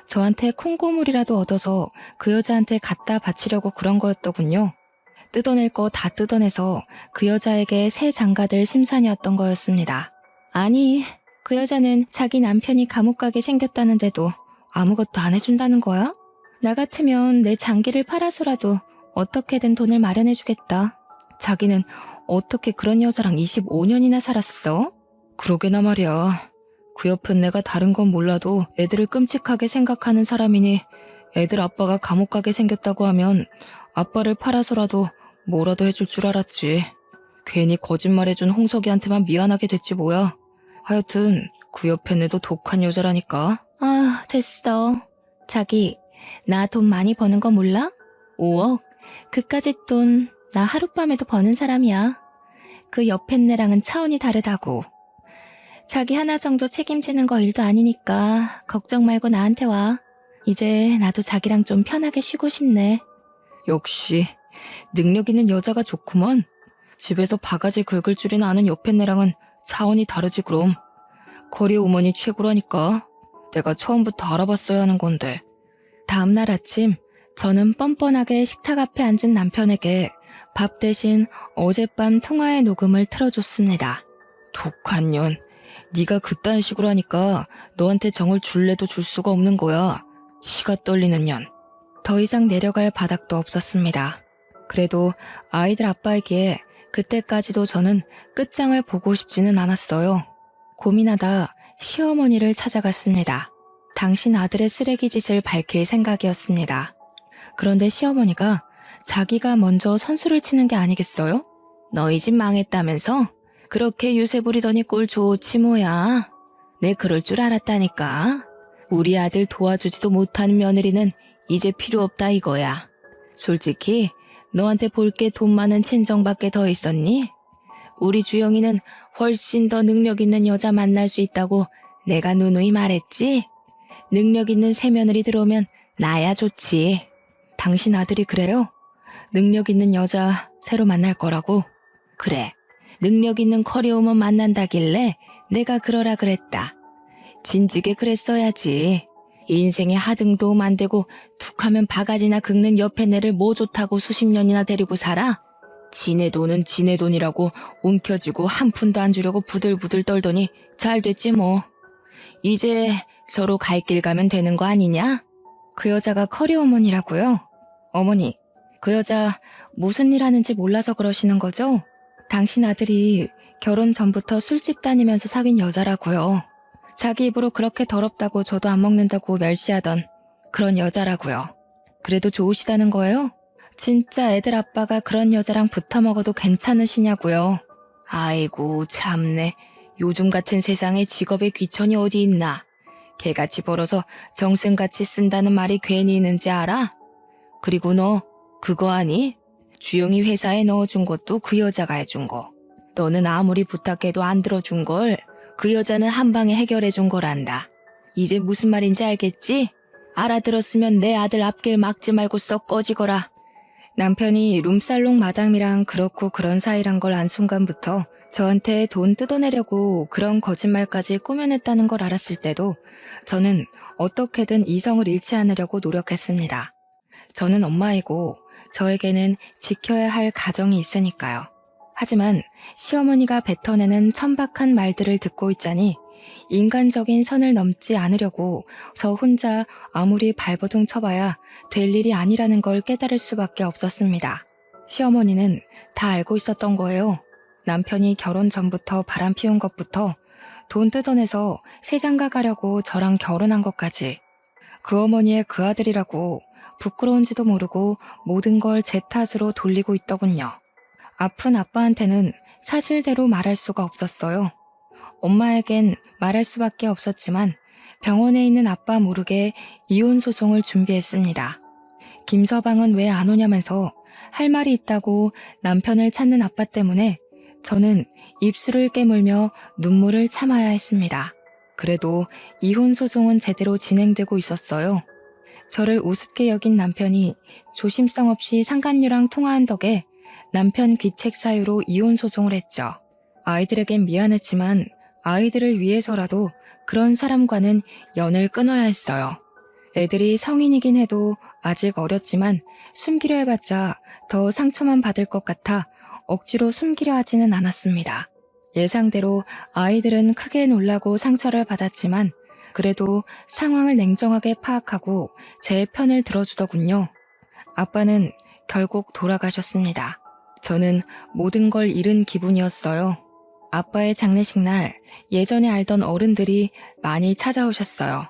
저한테 콩고물이라도 얻어서 그 여자한테 갖다 바치려고 그런 거였더군요. 뜯어낼 거 다 뜯어내서 그 여자에게 새 장가들 심산이었던 거였습니다. 아니, 그 여자는 자기 남편이 감옥 가게 생겼다는데도 아무것도 안 해준다는 거야? 나 같으면 내 장기를 팔아서라도 어떻게든 돈을 마련해주겠다. 자기는 어떻게 그런 여자랑 25년이나 살았어? 그러게나 말이야. 그 옆엔 내가 다른 건 몰라도 애들을 끔찍하게 생각하는 사람이니 애들 아빠가 감옥 가게 생겼다고 하면 아빠를 팔아서라도 뭐라도 해줄 줄 알았지. 괜히 거짓말해준 홍석이한테만 미안하게 됐지 뭐야. 하여튼 그 옆엔 애도 독한 여자라니까. 아, 됐어. 자기, 나 돈 많이 버는 거 몰라? 5억? 그까짓 돈 나 하룻밤에도 버는 사람이야. 그 옆에 애랑은 차원이 다르다고. 자기 하나 정도 책임지는 거 일도 아니니까 걱정 말고 나한테 와. 이제 나도 자기랑 좀 편하게 쉬고 싶네. 역시 능력 있는 여자가 좋구먼. 집에서 바가지 긁을 줄이나 아는 옆에 애랑은 차원이 다르지 그럼. 거리 오머니 최고라니까. 내가 처음부터 알아봤어야 하는 건데. 다음날 아침 저는 뻔뻔하게 식탁 앞에 앉은 남편에게 밥 대신 어젯밤 통화의 녹음을 틀어줬습니다. 독한 년. 네가 그딴 식으로 하니까 너한테 정을 줄래도 줄 수가 없는 거야. 치가 떨리는 년. 더 이상 내려갈 바닥도 없었습니다. 그래도 아이들 아빠에게 그때까지도 저는 끝장을 보고 싶지는 않았어요. 고민하다 시어머니를 찾아갔습니다. 당신 아들의 쓰레기 짓을 밝힐 생각이었습니다. 그런데 시어머니가 자기가 먼저 선수를 치는 게 아니겠어요? 너희 집 망했다면서? 그렇게 유세 부리더니 꼴 좋지 뭐야. 내 그럴 줄 알았다니까. 우리 아들 도와주지도 못하는 며느리는 이제 필요 없다 이거야. 솔직히 너한테 볼 게 돈 많은 친정밖에 더 있었니? 우리 주영이는 훨씬 더 능력 있는 여자 만날 수 있다고 내가 누누이 말했지? 능력 있는 새며느리 들어오면 나야 좋지. 당신 아들이 그래요? 능력 있는 여자 새로 만날 거라고? 그래. 능력 있는 커리우먼 만난다길래 내가 그러라 그랬다. 진즉에 그랬어야지. 인생에 하등도 만들고 툭하면 바가지나 긁는 옆에 내를 뭐 좋다고 수십 년이나 데리고 살아? 지네 돈은 지네 돈이라고 움켜쥐고 한 푼도 안 주려고 부들부들 떨더니 잘 됐지 뭐. 이제 서로 갈 길 가면 되는 거 아니냐? 그 여자가 커리 어머니라고요? 어머니, 그 여자 무슨 일 하는지 몰라서 그러시는 거죠? 당신 아들이 결혼 전부터 술집 다니면서 사귄 여자라고요. 자기 입으로 그렇게 더럽다고 저도 안 먹는다고 멸시하던 그런 여자라고요. 그래도 좋으시다는 거예요? 진짜 애들 아빠가 그런 여자랑 붙어 먹어도 괜찮으시냐고요. 아이고 참네. 요즘 같은 세상에 직업의 귀천이 어디 있나. 개같이 벌어서 정승같이 쓴다는 말이 괜히 있는지 알아? 그리고 너 그거 아니? 주영이 회사에 넣어준 것도 그 여자가 해준 거. 너는 아무리 부탁해도 안 들어준 걸 그 여자는 한 방에 해결해 준 거란다. 이제 무슨 말인지 알겠지? 알아들었으면 내 아들 앞길 막지 말고 썩 꺼지거라. 남편이 룸살롱 마담이랑 그렇고 그런 사이란 걸 안 순간부터 저한테 돈 뜯어내려고 그런 거짓말까지 꾸며냈다는 걸 알았을 때도 저는 어떻게든 이성을 잃지 않으려고 노력했습니다. 저는 엄마이고 저에게는 지켜야 할 가정이 있으니까요. 하지만 시어머니가 뱉어내는 천박한 말들을 듣고 있자니 인간적인 선을 넘지 않으려고 저 혼자 아무리 발버둥 쳐봐야 될 일이 아니라는 걸 깨달을 수밖에 없었습니다. 시어머니는 다 알고 있었던 거예요. 남편이 결혼 전부터 바람 피운 것부터 돈 뜯어내서 세장가 가려고 저랑 결혼한 것까지 그 어머니의 그 아들이라고 부끄러운지도 모르고 모든 걸 제 탓으로 돌리고 있더군요. 아픈 아빠한테는 사실대로 말할 수가 없었어요. 엄마에겐 말할 수밖에 없었지만 병원에 있는 아빠 모르게 이혼 소송을 준비했습니다. 김서방은 왜 안 오냐면서 할 말이 있다고 남편을 찾는 아빠 때문에 저는 입술을 깨물며 눈물을 참아야 했습니다. 그래도 이혼 소송은 제대로 진행되고 있었어요. 저를 우습게 여긴 남편이 조심성 없이 상간녀랑 통화한 덕에 남편 귀책 사유로 이혼 소송을 했죠. 아이들에겐 미안했지만 아이들을 위해서라도 그런 사람과는 연을 끊어야 했어요. 애들이 성인이긴 해도 아직 어렸지만 숨기려 해봤자 더 상처만 받을 것 같아 억지로 숨기려 하지는 않았습니다. 예상대로 아이들은 크게 놀라고 상처를 받았지만 그래도 상황을 냉정하게 파악하고 제 편을 들어주더군요. 아빠는 결국 돌아가셨습니다. 저는 모든 걸 잃은 기분이었어요. 아빠의 장례식 날 예전에 알던 어른들이 많이 찾아오셨어요.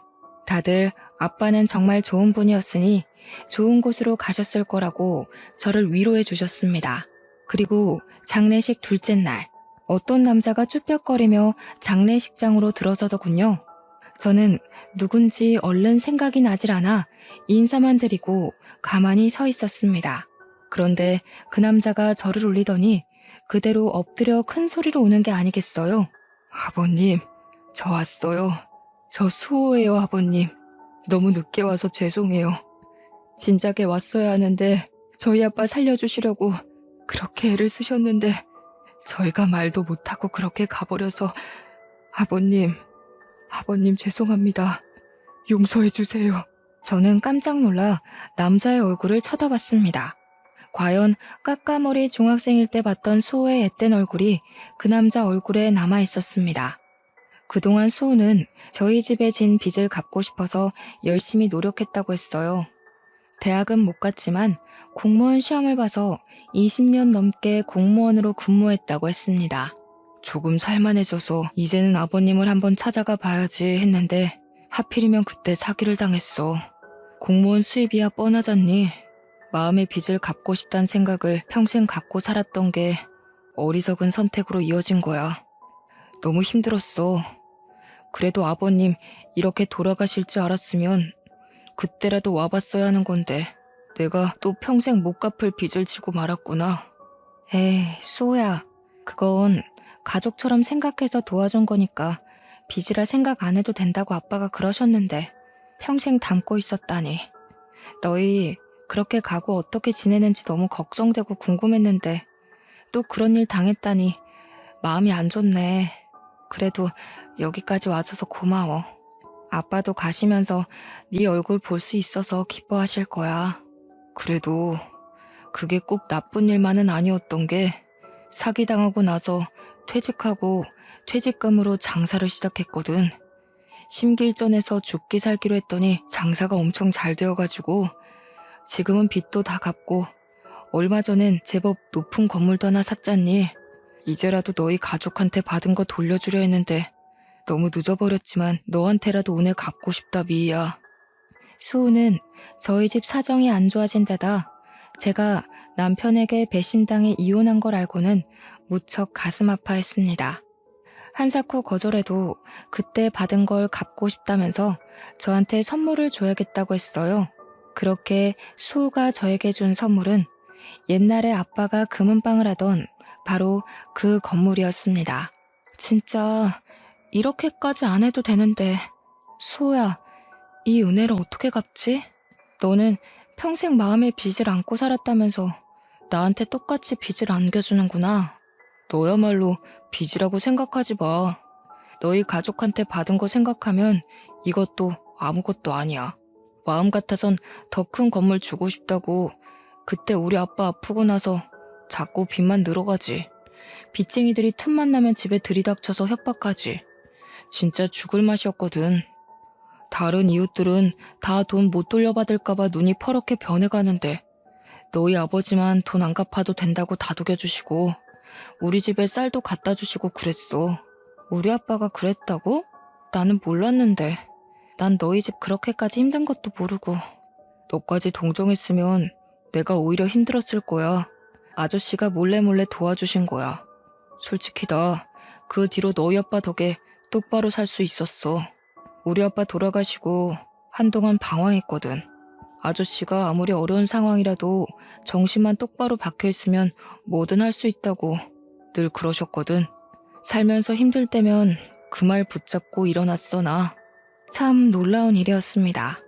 다들 아빠는 정말 좋은 분이었으니 좋은 곳으로 가셨을 거라고 저를 위로해 주셨습니다. 그리고 장례식 둘째 날 어떤 남자가 쭈뼛거리며 장례식장으로 들어서더군요. 저는 누군지 얼른 생각이 나질 않아 인사만 드리고 가만히 서 있었습니다. 그런데 그 남자가 저를 울리더니 그대로 엎드려 큰 소리로 우는 게 아니겠어요? 아버님, 저 왔어요. 저 수호예요, 아버님. 너무 늦게 와서 죄송해요. 진작에 왔어야 하는데 저희 아빠 살려주시려고 그렇게 애를 쓰셨는데 저희가 말도 못하고 그렇게 가버려서 아버님 죄송합니다. 용서해 주세요. 저는 깜짝 놀라 남자의 얼굴을 쳐다봤습니다. 과연 까까머리 중학생일 때 봤던 수호의 앳된 얼굴이 그 남자 얼굴에 남아 있었습니다. 그동안 수호는 저희 집에 진 빚을 갚고 싶어서 열심히 노력했다고 했어요. 대학은 못 갔지만 공무원 시험을 봐서 20년 넘게 공무원으로 근무했다고 했습니다. 조금 살만해져서 이제는 아버님을 한번 찾아가 봐야지 했는데 하필이면 그때 사기를 당했어. 공무원 수입이야 뻔하잖니. 마음의 빚을 갚고 싶다는 생각을 평생 갖고 살았던 게 어리석은 선택으로 이어진 거야. 너무 힘들었어. 그래도 아버님 이렇게 돌아가실 줄 알았으면 그때라도 와봤어야 하는 건데 내가 또 평생 못 갚을 빚을 지고 말았구나. 에이, 수호야. 그건 가족처럼 생각해서 도와준 거니까 빚이라 생각 안 해도 된다고 아빠가 그러셨는데 평생 담고 있었다니. 너희 그렇게 가고 어떻게 지내는지 너무 걱정되고 궁금했는데 또 그런 일 당했다니 마음이 안 좋네. 그래도 여기까지 와줘서 고마워. 아빠도 가시면서 네 얼굴 볼 수 있어서 기뻐하실 거야. 그래도 그게 꼭 나쁜 일만은 아니었던 게 사기당하고 나서 퇴직하고 퇴직금으로 장사를 시작했거든. 심기일전해서 죽기 살기로 했더니 장사가 엄청 잘 되어가지고 지금은 빚도 다 갚고 얼마 전엔 제법 높은 건물도 하나 샀잖니. 이제라도 너희 가족한테 받은 거 돌려주려 했는데 너무 늦어버렸지만 너한테라도 오늘 갚고 싶다, 미희야. 수우는 저희 집 사정이 안 좋아진 데다 제가 남편에게 배신당해 이혼한 걸 알고는 무척 가슴 아파했습니다. 한사코 거절해도 그때 받은 걸 갚고 싶다면서 저한테 선물을 줘야겠다고 했어요. 그렇게 수우가 저에게 준 선물은 옛날에 아빠가 금은방을 하던 바로 그 건물이었습니다. 진짜 이렇게까지 안 해도 되는데 수호야, 이 은혜를 어떻게 갚지? 너는 평생 마음에 빚을 안고 살았다면서 나한테 똑같이 빚을 안겨주는구나. 너야말로 빚이라고 생각하지 마. 너희 가족한테 받은 거 생각하면 이것도 아무것도 아니야. 마음 같아선 더 큰 건물 주고 싶다고. 그때 우리 아빠 아프고 나서 자꾸 빚만 늘어가지. 빚쟁이들이 틈만 나면 집에 들이닥쳐서 협박하지. 진짜 죽을 맛이었거든. 다른 이웃들은 다 돈 못 돌려받을까봐 눈이 퍼렇게 변해가는데 너희 아버지만 돈 안 갚아도 된다고 다독여주시고 우리 집에 쌀도 갖다 주시고 그랬어. 우리 아빠가 그랬다고? 나는 몰랐는데. 난 너희 집 그렇게까지 힘든 것도 모르고. 너까지 동정했으면 내가 오히려 힘들었을 거야. 아저씨가 몰래 도와주신 거야. 솔직히 나 그 뒤로 너희 아빠 덕에 똑바로 살 수 있었어. 우리 아빠 돌아가시고 한동안 방황했거든. 아저씨가 아무리 어려운 상황이라도 정신만 똑바로 박혀있으면 뭐든 할 수 있다고 늘 그러셨거든. 살면서 힘들 때면 그 말 붙잡고 일어났어 나. 참 놀라운 일이었습니다.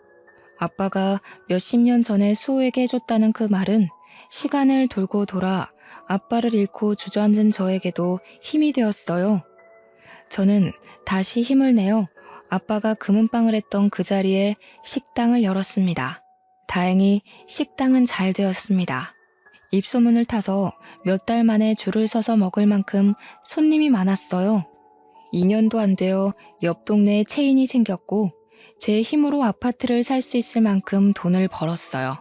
아빠가 몇십 년 전에 수호에게 해줬다는 그 말은 시간을 돌고 돌아 아빠를 잃고 주저앉은 저에게도 힘이 되었어요. 저는 다시 힘을 내어 아빠가 금은방을 했던 그 자리에 식당을 열었습니다. 다행히 식당은 잘 되었습니다. 입소문을 타서 몇 달 만에 줄을 서서 먹을 만큼 손님이 많았어요. 2년도 안 되어 옆 동네에 체인이 생겼고 제 힘으로 아파트를 살 수 있을 만큼 돈을 벌었어요.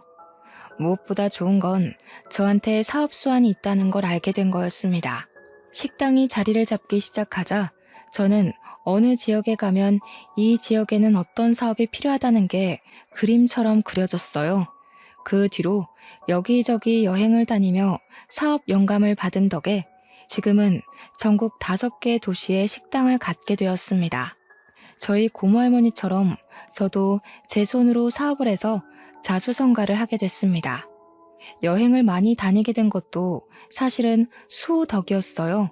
무엇보다 좋은 건 저한테 사업 수완이 있다는 걸 알게 된 거였습니다. 식당이 자리를 잡기 시작하자 저는 어느 지역에 가면 이 지역에는 어떤 사업이 필요하다는 게 그림처럼 그려졌어요. 그 뒤로 여기저기 여행을 다니며 사업 영감을 받은 덕에 지금은 전국 5개 도시에 식당을 갖게 되었습니다. 저희 고모할머니처럼 저도 제 손으로 사업을 해서 자수성가를 하게 됐습니다. 여행을 많이 다니게 된 것도 사실은 수호 덕이었어요.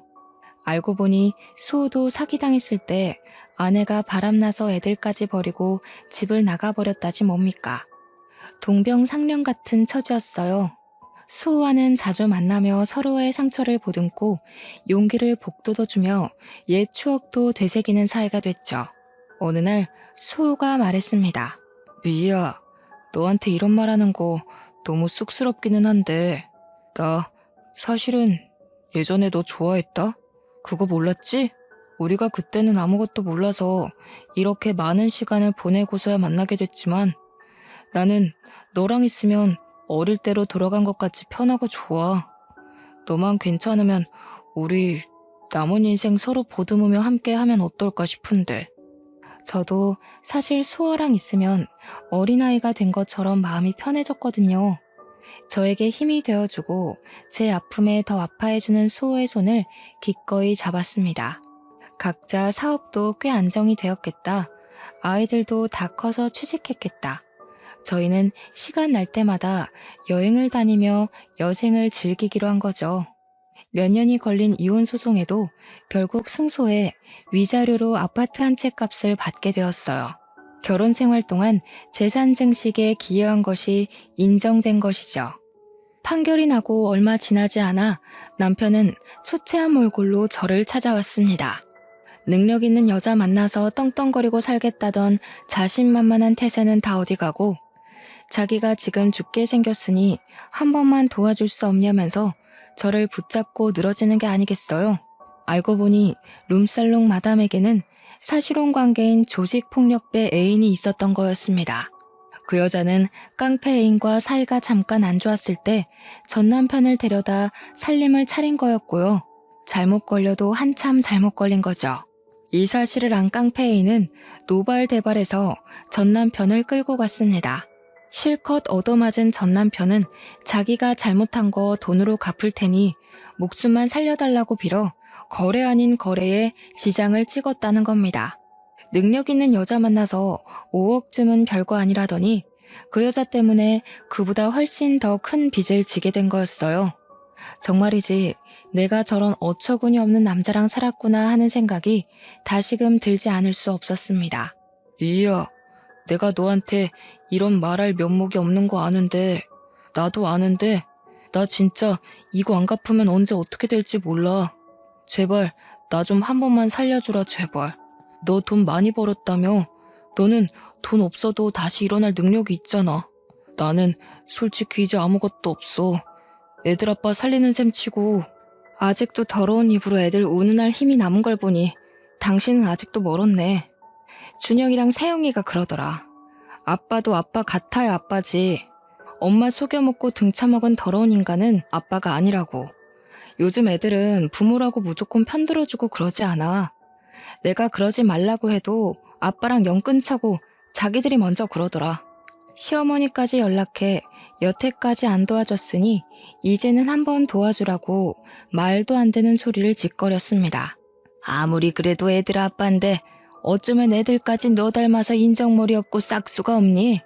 알고 보니 수호도 사기당했을 때 아내가 바람나서 애들까지 버리고 집을 나가버렸다지 뭡니까. 동병상련 같은 처지였어요. 수호와는 자주 만나며 서로의 상처를 보듬고 용기를 북돋워주며 옛 추억도 되새기는 사이가 됐죠. 어느 날 수호가 말했습니다. 미희야, 너한테 이런 말하는 거 너무 쑥스럽기는 한데 나 사실은 예전에 너 좋아했다? 그거 몰랐지? 우리가 그때는 아무것도 몰라서 이렇게 많은 시간을 보내고서야 만나게 됐지만 나는 너랑 있으면 어릴 때로 돌아간 것 같이 편하고 좋아. 너만 괜찮으면 우리 남은 인생 서로 보듬으며 함께 하면 어떨까 싶은데. 저도 사실 수호랑 있으면 어린아이가 된 것처럼 마음이 편해졌거든요. 저에게 힘이 되어주고 제 아픔에 더 아파해주는 수호의 손을 기꺼이 잡았습니다. 각자 사업도 꽤 안정이 되었겠다. 아이들도 다 커서 취직했겠다. 저희는 시간 날 때마다 여행을 다니며 여생을 즐기기로 한 거죠. 몇 년이 걸린 이혼 소송에도 결국 승소해 위자료로 아파트 한 채 값을 받게 되었어요. 결혼 생활 동안 재산 증식에 기여한 것이 인정된 것이죠. 판결이 나고 얼마 지나지 않아 남편은 초췌한 몰골로 저를 찾아왔습니다. 능력 있는 여자 만나서 떵떵거리고 살겠다던 자신만만한 태세는 다 어디 가고 자기가 지금 죽게 생겼으니 한 번만 도와줄 수 없냐면서 저를 붙잡고 늘어지는 게 아니겠어요. 알고 보니 룸살롱 마담에게는 사실혼 관계인 조직폭력배 애인이 있었던 거였습니다. 그 여자는 깡패 애인과 사이가 잠깐 안 좋았을 때 전 남편을 데려다 살림을 차린 거였고요. 잘못 걸려도 한참 잘못 걸린 거죠. 이 사실을 안 깡패 애인은 노발대발해서 전 남편을 끌고 갔습니다. 실컷 얻어맞은 전 남편은 자기가 잘못한 거 돈으로 갚을 테니 목숨만 살려달라고 빌어 거래 아닌 거래에 지장을 찍었다는 겁니다. 능력 있는 여자 만나서 5억쯤은 별거 아니라더니 그 여자 때문에 그보다 훨씬 더 큰 빚을 지게 된 거였어요. 정말이지 내가 저런 어처구니 없는 남자랑 살았구나 하는 생각이 다시금 들지 않을 수 없었습니다. 이야, 내가 너한테 이런 말할 면목이 없는 거 아는데, 나도 아는데 나 진짜 이거 안 갚으면 언제 어떻게 될지 몰라. 제발 나 좀 한 번만 살려주라 제발. 너 돈 많이 벌었다며? 너는 돈 없어도 다시 일어날 능력이 있잖아. 나는 솔직히 이제 아무것도 없어. 애들 아빠 살리는 셈 치고 아직도 더러운 입으로 애들 우는할 힘이 남은 걸 보니 당신은 아직도 멀었네. 준영이랑 세영이가 그러더라. 아빠도 아빠 같아야 아빠지. 엄마 속여먹고 등쳐먹은 더러운 인간은 아빠가 아니라고. 요즘 애들은 부모라고 무조건 편들어주고 그러지 않아. 내가 그러지 말라고 해도 아빠랑 영 끊자고 자기들이 먼저 그러더라. 시어머니까지 연락해 여태까지 안 도와줬으니 이제는 한번 도와주라고 말도 안 되는 소리를 짓거렸습니다. 아무리 그래도 애들 아빠인데 어쩌면 애들까지 너 닮아서 인정머리 없고 싹수가 없니?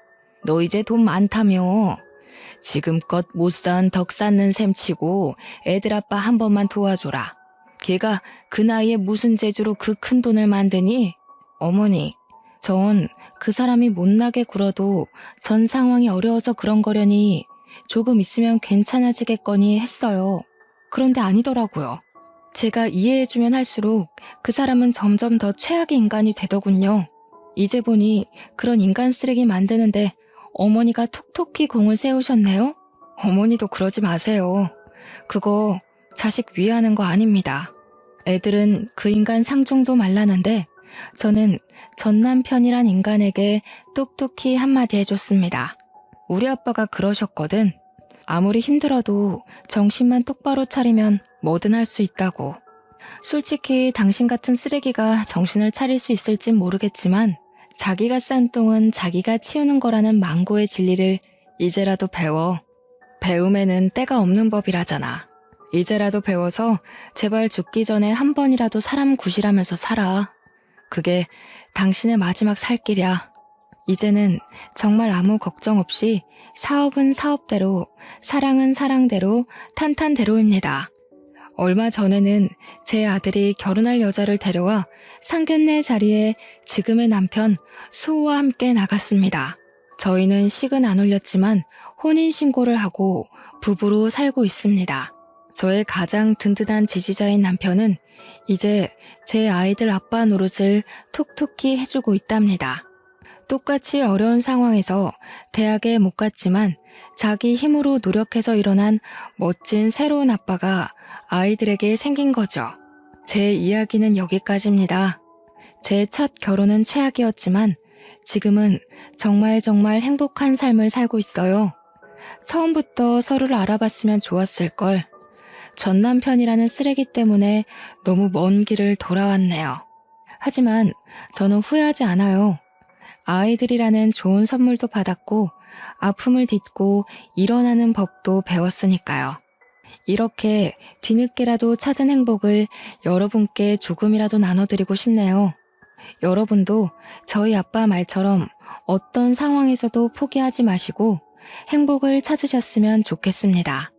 너 이제 돈 많다며. 지금껏 못 쌓은 덕 쌓는 셈 치고 애들 아빠 한 번만 도와줘라. 걔가 그 나이에 무슨 재주로 그 큰 돈을 만드니? 어머니, 전 그 사람이 못나게 굴어도 전 상황이 어려워서 그런 거려니 조금 있으면 괜찮아지겠거니 했어요. 그런데 아니더라고요. 제가 이해해주면 할수록 그 사람은 점점 더 최악의 인간이 되더군요. 이제 보니 그런 인간 쓰레기 만드는데 어머니가 톡톡히 공을 세우셨네요? 어머니도 그러지 마세요. 그거 자식 위하는 거 아닙니다. 애들은 그 인간 상종도 말라는데 저는 전 남편이란 인간에게 똑똑히 한마디 해줬습니다. 우리 아빠가 그러셨거든. 아무리 힘들어도 정신만 똑바로 차리면 뭐든 할 수 있다고. 솔직히 당신 같은 쓰레기가 정신을 차릴 수 있을진 모르겠지만 자기가 싼 똥은 자기가 치우는 거라는 망고의 진리를 이제라도 배워. 배움에는 때가 없는 법이라잖아. 이제라도 배워서 제발 죽기 전에 한 번이라도 사람 구실하면서 살아. 그게 당신의 마지막 살 길이야. 이제는 정말 아무 걱정 없이 사업은 사업대로, 사랑은 사랑대로, 탄탄대로입니다. 얼마 전에는 제 아들이 결혼할 여자를 데려와 상견례 자리에 지금의 남편 수호와 함께 나갔습니다. 저희는 식은 안 올렸지만 혼인신고를 하고 부부로 살고 있습니다. 저의 가장 든든한 지지자인 남편은 이제 제 아이들 아빠 노릇을 톡톡히 해주고 있답니다. 똑같이 어려운 상황에서 대학에 못 갔지만 자기 힘으로 노력해서 일어난 멋진 새로운 아빠가 아이들에게 생긴 거죠. 제 이야기는 여기까지입니다. 제 첫 결혼은 최악이었지만 지금은 정말 행복한 삶을 살고 있어요. 처음부터 서로를 알아봤으면 좋았을걸. 전 남편이라는 쓰레기 때문에 너무 먼 길을 돌아왔네요. 하지만 저는 후회하지 않아요. 아이들이라는 좋은 선물도 받았고 아픔을 딛고 일어나는 법도 배웠으니까요. 이렇게 뒤늦게라도 찾은 행복을 여러분께 조금이라도 나눠드리고 싶네요. 여러분도 저희 아빠 말처럼 어떤 상황에서도 포기하지 마시고 행복을 찾으셨으면 좋겠습니다.